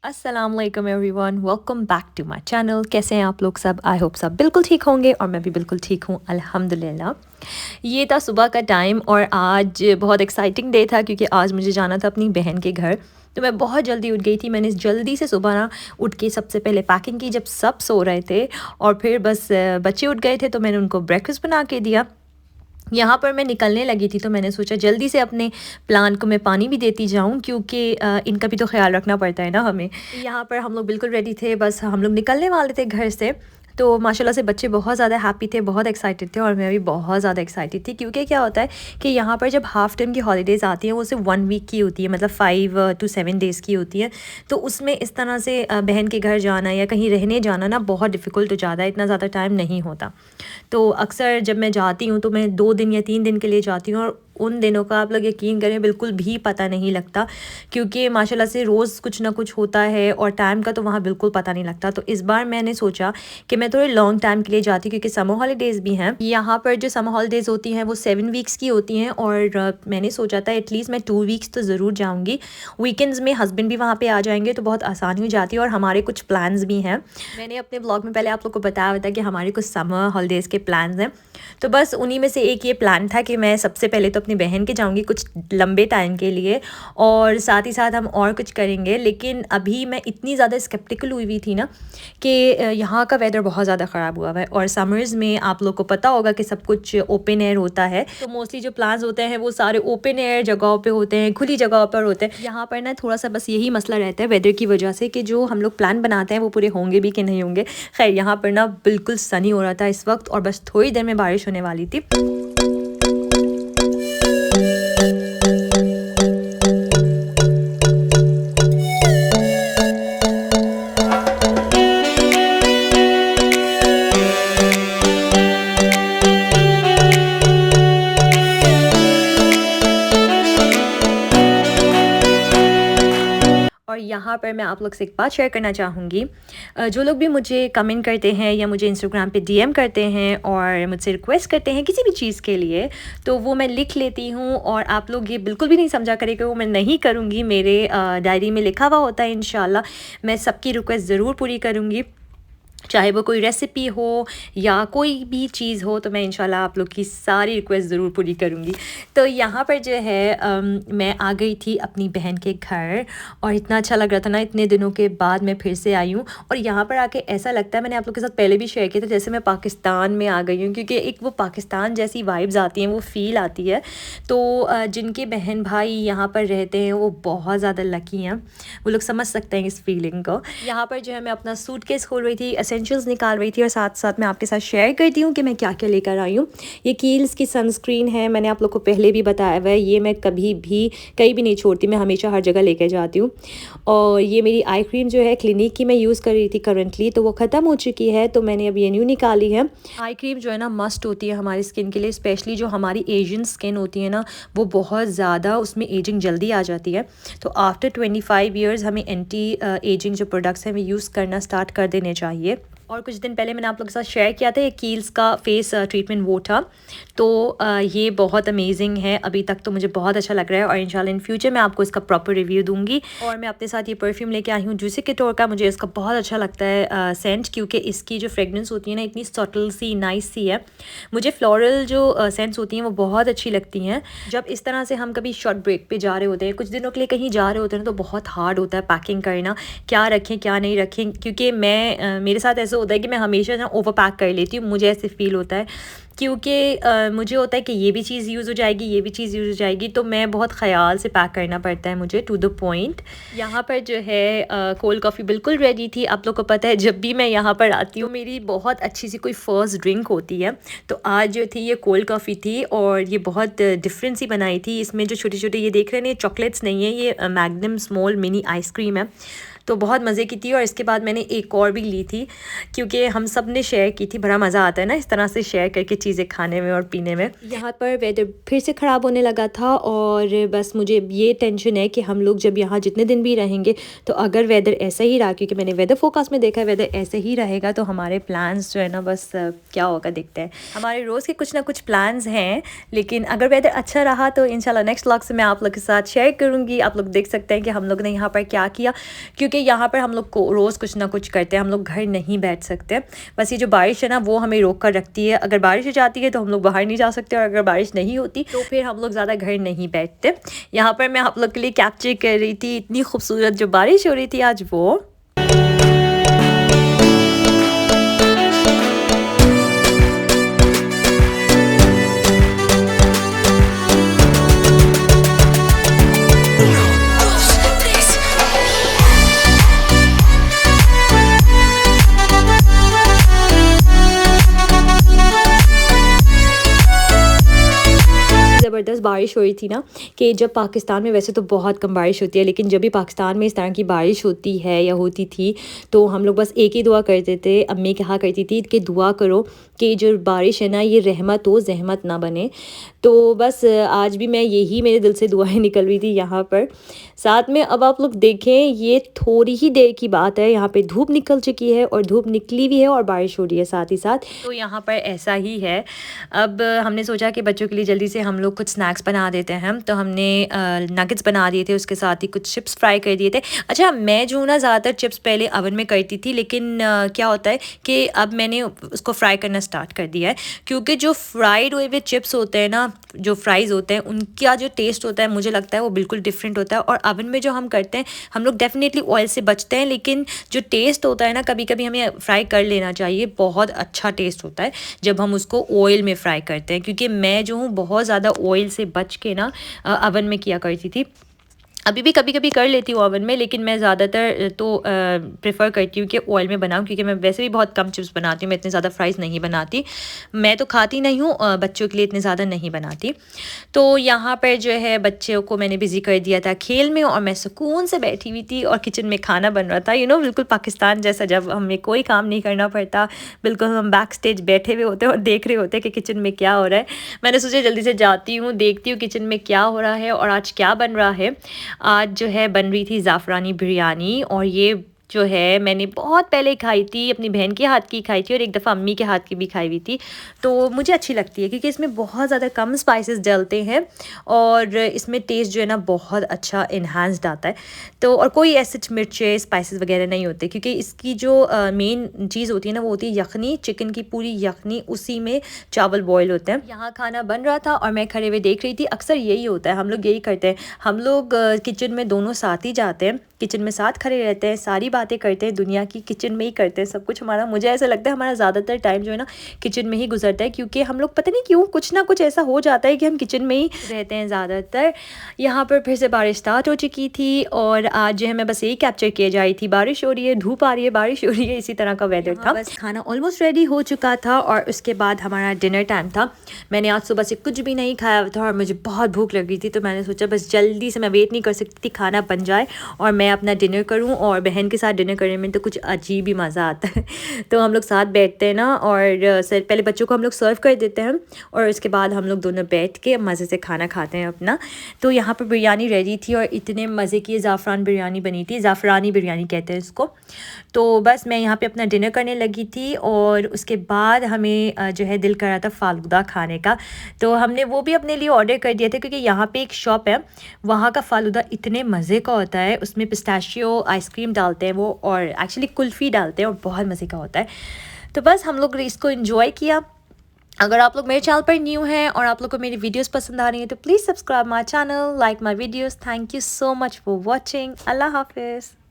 अस्सलाम वालेकुम everyone, welcome back to my channel. कैसे हैं आप लोग सब? आई होप सब बिल्कुल ठीक होंगे और मैं भी बिल्कुल ठीक हूँ अल्हम्दुलिल्लाह। ये था सुबह का टाइम और आज बहुत एक्साइटिंग डे था क्योंकि आज मुझे जाना था अपनी बहन के घर। तो मैं बहुत जल्दी उठ गई थी। मैंने जल्दी से सुबह ना उठ के सबसे पहले पैकिंग की जब सब सो रहे थे, और फिर बस बच्चे उठ गए थे तो मैंने उनको ब्रेकफास्ट बना के दिया। यहाँ पर मैं निकलने लगी थी तो मैंने सोचा जल्दी से अपने प्लांट को मैं पानी भी देती जाऊँ क्योंकि इनका भी तो ख्याल रखना पड़ता है ना हमें। यहाँ पर हम लोग बिल्कुल रेडी थे, बस हम लोग निकलने वाले थे घर से। तो माशाल्लाह से बच्चे बहुत ज़्यादा हैप्पी थे, बहुत एक्साइटेड थे और मैं भी बहुत ज़्यादा एक्साइटेड थी क्योंकि क्या होता है कि यहाँ पर जब हाफ़ टर्म की हॉलीडेज़ आती हैं वो सिर्फ 1 वीक की होती है, मतलब 5 to 7 डेज़ की होती है। तो उसमें इस तरह से बहन के घर जाना या कहीं रहने जाना ना बहुत डिफ़िकल्ट हो जाता है, इतना ज़्यादा टाइम नहीं होता। तो अक्सर जब मैं जाती हूँ तो मैं 2 दिन या 3 दिन के लिए जाती हूँ और उन दिनों का आप लोग यकीन करें बिल्कुल भी पता नहीं लगता क्योंकि माशाल्लाह से रोज़ कुछ ना कुछ होता है और टाइम का तो वहाँ बिल्कुल पता नहीं लगता। तो इस बार मैंने सोचा कि मैं थोड़े लॉन्ग टाइम के लिए जाती हूँ क्योंकि समर हॉलीडेज़ भी हैं। यहाँ पर जो समर हॉलीडेज़ होती हैं वो 7 वीक्स की होती हैं और मैंने सोचा था एटलीस्ट मैं 2 वीक्स तो ज़रूर जाऊँगी। वीकेंड्स में हस्बैंड भी वहाँ पर आ जाएंगे तो बहुत आसानी हो जाती है और हमारे कुछ प्लान्स भी हैं। मैंने अपने ब्लॉग में पहले आप लोग को बताया हुआ था कि हमारे कुछ समर हॉलीडेज़ के प्लान्स हैं। तो बस उन्हीं में से एक ये प्लान था कि मैं सबसे पहले तो अपनी बहन के जाऊंगी कुछ लंबे टाइम के लिए और साथ ही साथ हम और कुछ करेंगे। लेकिन अभी मैं इतनी ज़्यादा स्केप्टिकल हुई थी ना कि यहाँ का वेदर बहुत ज़्यादा ख़राब हुआ है और समर्स में आप लोग को पता होगा कि सब कुछ ओपन एयर होता है। तो मोस्टली जो प्लान्स होते हैं वो सारे ओपन एयर जगहों पे होते हैं, खुली जगहों पर होते हैं। यहाँ पर ना थोड़ा सा बस यही मसला रहता है वेदर की वजह से कि जो हम लोग प्लान बनाते हैं वो पूरे होंगे भी कि नहीं होंगे। खैर यहाँ पर ना बिल्कुल सनी हो रहा था इस वक्त और बस थोड़ी देर में बारिश होने वाली थी। और यहाँ पर मैं आप लोग से एक बात शेयर करना चाहूँगी। जो लोग भी मुझे कमेंट करते हैं या मुझे इंस्टाग्राम पे डीएम करते हैं और मुझसे रिक्वेस्ट करते हैं किसी भी चीज़ के लिए, तो वो मैं लिख लेती हूँ और आप लोग ये बिल्कुल भी नहीं समझा करें कि वो मैं नहीं करूँगी। मेरे डायरी में लिखा हुआ होता है, इंशाल्लाह मैं सबकी रिक्वेस्ट ज़रूर पूरी करूँगी, चाहे वो कोई रेसिपी हो या कोई भी चीज़ हो। तो मैं इंशाल्लाह आप लोग की सारी रिक्वेस्ट ज़रूर पूरी करूँगी। तो यहाँ पर जो है मैं आ गई थी अपनी बहन के घर और इतना अच्छा लग रहा था ना, इतने दिनों के बाद मैं फिर से आई हूँ। और यहाँ पर आके ऐसा लगता है, मैंने आप लोग के साथ पहले भी शेयर किया था, जैसे मैं पाकिस्तान में आ गई हूँ क्योंकि एक वो पाकिस्तान जैसी वाइब्स आती हैं, वो फ़ील आती है। तो जिनके बहन भाई यहाँ पर रहते हैं वो बहुत ज़्यादा लकी हैं, वो लोग समझ सकते हैं इस फीलिंग को। यहाँ पर जो है मैं अपना सूटकेस खोल रही थी, एसेंशियल्स निकाल रही थी और साथ साथ मैं आपके साथ शेयर करती हूँ कि मैं क्या क्या लेकर आई हूँ। ये कील्स की सनस्क्रीन है, मैंने आप लोग को पहले भी बताया हुआ है, ये मैं कभी भी कहीं भी नहीं छोड़ती, मैं हमेशा हर जगह लेकर जाती हूँ। और ये मेरी आई क्रीम जो है क्लिनिक की मैं यूज़ कर रही थी करंटली, तो वो ख़त्म हो चुकी है तो मैंने अब ये न्यू निकाली है। आई क्रीम जो है ना मस्ट होती है हमारी स्किन के लिए, स्पेशली जो हमारी एशियन स्किन होती है ना वो बहुत ज़्यादा उसमें एजिंग जल्दी आ जाती है। तो आफ्टर 25 ईयर्स हमें एंटी एजिंग जो प्रोडक्ट्स हैं वो यूज़ करना स्टार्ट कर देने चाहिए। और कुछ दिन पहले मैंने आप लोगों के साथ शेयर किया था ये कील्स का फेस ट्रीटमेंट वो था, तो ये बहुत अमेजिंग है। अभी तक तो मुझे बहुत अच्छा लग रहा है और इंशाल्लाह इन फ्यूचर मैं आपको इसका प्रॉपर रिव्यू दूंगी। और मैं अपने साथ ये परफ्यूम लेके आई हूँ जूसी कटोर का। मुझे इसका बहुत अच्छा लगता है सेंट, क्योंकि इसकी जो फ्रेगनेंस होती है ना इतनी सटल सी नाइस सी है। मुझे फ्लोरल जो सेंट्स होती हैं वो बहुत अच्छी लगती हैं। जब इस तरह से हम कभी शॉर्ट ब्रेक पे जा रहे होते हैं, कुछ दिनों के लिए कहीं जा रहे होते हैं तो बहुत हार्ड होता है पैकिंग करना, क्या रखें क्या नहीं रखें। क्योंकि मैं मेरे साथ ऐसा होता है कि मैं हमेशा ना ओवर पैक कर लेती हूँ, मुझे ऐसे फील होता है क्योंकि मुझे होता है कि ये भी चीज़ यूज़ हो जाएगी, ये भी चीज़ यूज़ हो जाएगी, तो मैं बहुत ख्याल से पैक करना पड़ता है मुझे, टू द पॉइंट। यहाँ पर जो है कोल्ड कॉफ़ी बिल्कुल रेडी थी। आप लोग को पता है जब भी मैं यहाँ पर आती हूँ मेरी बहुत अच्छी सी कोई फ़र्स्ट ड्रिंक होती है, तो आज जो थी ये कोल्ड कॉफ़ी थी और ये बहुत डिफरेंट सी बनाई थी। इसमें जो छोटे छोटे ये देख रहे हैं ये चॉकलेट्स नहीं है, ये मैग्नम स्मॉल मिनी आइसक्रीम है, तो बहुत मज़े की थी। और इसके बाद मैंने एक और भी ली थी क्योंकि हम सब ने शेयर की थी। बड़ा मज़ा आता है ना इस तरह से शेयर करके चीज़ें खाने में और पीने में। यहाँ पर वेदर फिर से ख़राब होने लगा था और बस मुझे ये टेंशन है कि हम लोग जब यहाँ जितने दिन भी रहेंगे तो अगर वेदर ऐसा ही रहा, क्योंकि मैंने वेदर फोरकास्ट में देखा है वेदर ऐसे ही रहेगा, तो हमारे प्लान्स जो है ना बस क्या होगा देखते हैं। हमारे रोज़ के कुछ ना कुछ प्लान्स हैं, लेकिन अगर वेदर अच्छा रहा तो इंशाल्लाह नेक्स्ट व्लॉग से मैं आप लोग के साथ शेयर करूँगी। आप लोग देख सकते हैं कि हम लोग ने यहाँ पर क्या किया, क्योंकि क्योंकि यहाँ पर हम लोग को रोज़ कुछ ना कुछ करते हैं, हम लोग घर नहीं बैठ सकते। बस ये जो बारिश है ना वो हमें रोक कर रखती है। अगर बारिश हो जाती है तो हम लोग बाहर नहीं जा सकते, और अगर बारिश नहीं होती तो फिर हम लोग ज़्यादा घर नहीं बैठते। यहाँ पर मैं आप लोग के लिए कैप्चर कर रही थी इतनी खूबसूरत जो बारिश हो रही थी आज वो। ज़बरदस्त बारिश हो रही थी ना, कि जब पाकिस्तान में वैसे तो बहुत कम बारिश होती है, लेकिन जब भी पाकिस्तान में इस तरह की बारिश होती है या होती थी तो हम लोग बस एक ही दुआ करते थे। अम्मी कहा करती थी कि दुआ करो कि जो बारिश है ना ये रहमत हो, ज़हमत ना बने। तो बस आज भी मैं यही मेरे दिल से दुआएं निकल रही थी यहाँ पर। साथ में अब आप लोग देखें, ये थोड़ी ही देर की बात है, यहाँ पे धूप निकल चुकी है और धूप निकली भी है और बारिश हो रही है साथ ही साथ। तो यहाँ पर ऐसा ही है। अब हमने सोचा कि बच्चों के लिए जल्दी से हम लोग कुछ स्नैक्स बना देते हैं, तो हमने नगेट्स बना दिए थे, उसके साथ ही कुछ चिप्स फ्राई कर दिए थे। अच्छा, मैं जो ना ज़्यादातर चिप्स पहले ओवन में करती थी, लेकिन क्या होता है कि अब मैंने उसको फ्राई करना स्टार्ट कर दिया है, क्योंकि जो फ्राइड हुए हुए चिप्स होते हैं ना, जो फ्राइज़ होते हैं, उनका जो टेस्ट होता है मुझे लगता है वो बिल्कुल डिफरेंट होता है। और ओवन में जो हम करते हैं, हम लोग डेफिनेटली ऑयल से बचते हैं, लेकिन जो टेस्ट होता है ना, कभी कभी हमें फ्राई कर लेना चाहिए। बहुत अच्छा टेस्ट होता है जब हम उसको ऑयल में फ्राई करते हैं, क्योंकि मैं जो हूँ बहुत ज़्यादा ऑयल से बच के ना ओवन में किया करती थी। अभी भी कभी कभी कर लेती हूँ ओवन में, लेकिन मैं ज़्यादातर तो प्रेफर करती हूँ कि ऑयल में बनाऊँ, क्योंकि मैं वैसे भी बहुत कम चिप्स बनाती हूँ, मैं इतने ज़्यादा फ्राइज़ नहीं बनाती। मैं तो खाती नहीं हूँ, बच्चों के लिए इतने ज़्यादा नहीं बनाती। तो यहाँ पर जो है बच्चों को मैंने बिज़ी कर दिया था खेल में, और मैं सुकून से बैठी हुई थी और किचन में खाना बन रहा था। बिल्कुल पाकिस्तान जैसा, जब हमें कोई काम नहीं करना पड़ता, बिल्कुल हम बैक स्टेज बैठे हुए होते हैं और देख रहे होते हैं कि किचन में क्या हो रहा है। मैंने सोचा जल्दी से जाती हूँ, देखती हूँ किचन में क्या हो रहा है और आज क्या बन रहा है। आज जो है बन रही थी ज़ाफ़रानी बिरयानी, और ये जो है मैंने बहुत पहले खाई थी, अपनी बहन के हाथ की खाई थी और एक दफ़ा अम्मी के हाथ की भी खाई हुई थी। तो मुझे अच्छी लगती है क्योंकि इसमें बहुत ज़्यादा कम स्पाइसेस डलते हैं और इसमें टेस्ट जो है ना बहुत अच्छा इन्हांस्ड आता है। तो और कोई ऐसे मिर्चें स्पाइसेस वगैरह नहीं होते, क्योंकि इसकी जो मेन चीज़ होती है ना वो होती है यखनी, चिकन की पूरी यखनी, उसी में चावल बॉयल होते हैं। यहाँ खाना बन रहा था और मैं खड़े हुए देख रही थी। अक्सर यही होता है, हम लोग यही करते हैं, हम लोग किचन में दोनों साथ ही जाते हैं, किचन में साथ खड़े रहते हैं, सारी बातें करते हैं दुनिया की, किचन में ही करते हैं सब कुछ हमारा। मुझे ऐसा लगता है हमारा ज़्यादातर टाइम जो है ना किचन में ही गुजरता है, क्योंकि हम लोग पता नहीं क्यों कुछ ना कुछ ऐसा हो जाता है कि हम किचन में ही रहते हैं ज़्यादातर। यहाँ पर फिर से बारिश स्टार्ट हो चुकी थी और आज जो है मैं बस यही कैप्चर किए जा रही थी, बारिश हो रही है, धूप आ रही है, बारिश हो रही है, इसी तरह का वेदर था। बस खाना ऑलमोस्ट रेडी हो चुका था और उसके बाद हमारा डिनर टाइम था। मैंने आज सुबह से कुछ भी नहीं खाया था और मुझे बहुत भूख लग रही थी, तो मैंने सोचा बस जल्दी से, मैं वेट नहीं कर सकती थी, खाना बन जाए और मैं अपना डिनर करूँ। और बहन के साथ डिनर करने में तो कुछ अजीब ही मज़ा आता है। तो हम लोग साथ बैठते हैं ना, और पहले बच्चों को हम लोग सर्व कर देते हैं और उसके बाद हम लोग दोनों बैठ के मज़े से खाना खाते हैं अपना। तो यहाँ पर बिरयानी रेडी थी और इतने मज़े की ज़ाफ़रान बिरयानी बनी थी, ज़ाफ़रानी बिरयानी कहते हैं इसको। तो बस मैं यहाँ पे अपना डिनर करने लगी थी और उसके बाद हमें जो है दिल कर रहा था फ़ालूदा खाने का, तो हमने वो भी अपने लिए ऑर्डर कर दिया था, क्योंकि यहाँ पे एक शॉप है, वहाँ का फ़ालूदा इतने मज़े का होता है। उसमें पिस्ताशियो आइसक्रीम डालते हैं वो, और एक्चुअली कुल्फ़ी डालते हैं और बहुत मज़े का होता है। तो बस हम लोग इसको एंजॉय किया। अगर आप लोग मेरे चैनल पर न्यू हैं और आप लोग को मेरी वीडियोस पसंद आ रही हैं तो please subscribe my channel, like my videos. Thank you so much for watching. अल्लाह हाफिज़।